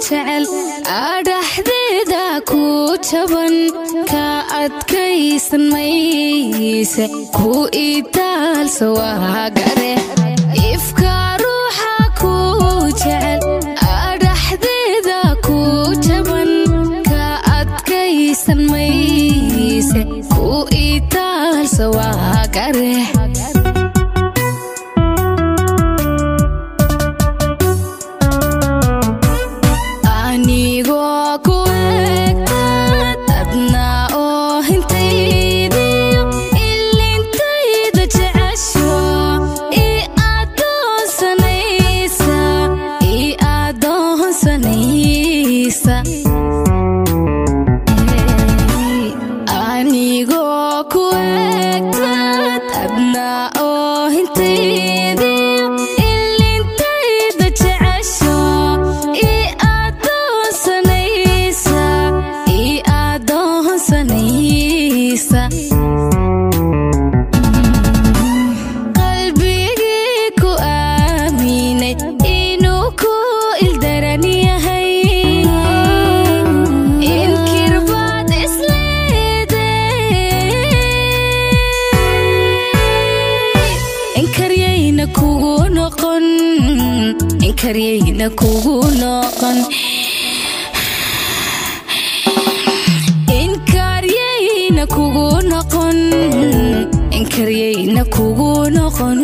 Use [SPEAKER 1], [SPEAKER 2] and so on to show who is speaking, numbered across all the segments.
[SPEAKER 1] jecel adhaxdeeda ku jaban ka adkaysan mayse ku itaalso waa gare ifka ruuxa ku jecel adhaxdeeda ku jaban ka adkaysan mayse ku itaalso waa gare karyayna kugu noqon in karyayna kugu noqon in karyayna kugu noqon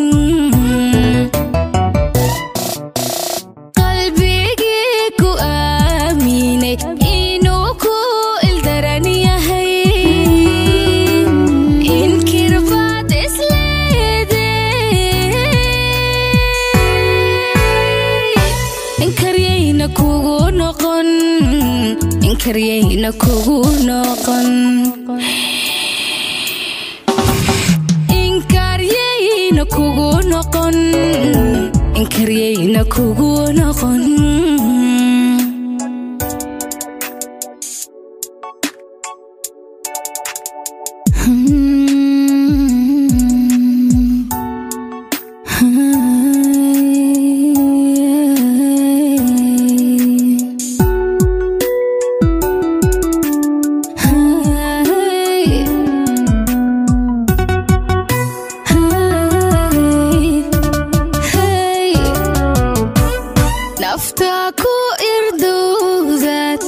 [SPEAKER 1] qalbigii ku aaminay inuu ku ildaran yahay in kirbaad karyayna kugu noqon in karyayna kugu noqon in karyayna kugu noqon in karyayna kugu noqon naftaku irdowdad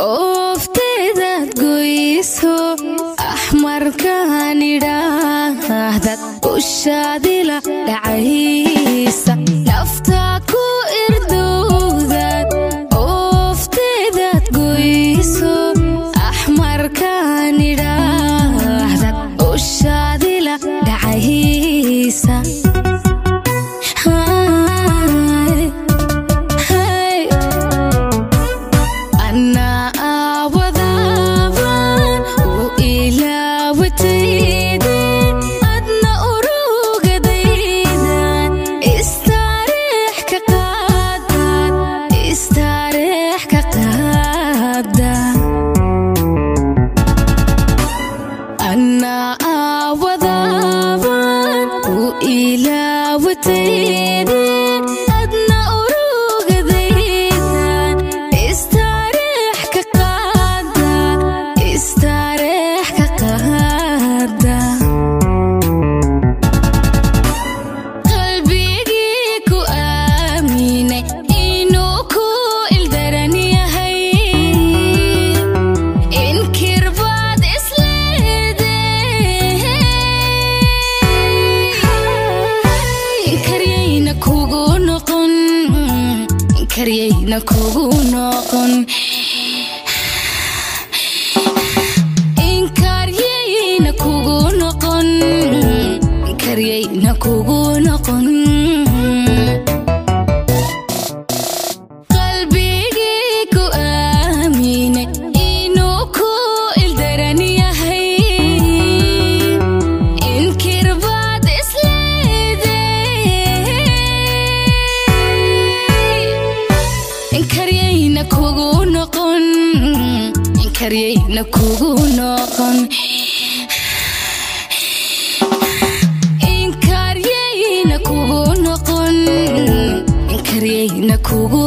[SPEAKER 1] oofteedad goyso axmarkaan idhaahdad ushaadila dhacaysa naftaku irdowdad oofteedad goyso axmarkaan idhaahdad ushaadila dhacaysa karyayna kugu noqon in karyayna kugu noqon in karyayna kugu noqon qalbigii ku aaminay inuu ku ildaran yahay in kirbaad karyayna kugu noqon in karyayna kugu noqon in karyayna kugu noqon in karyayna kugu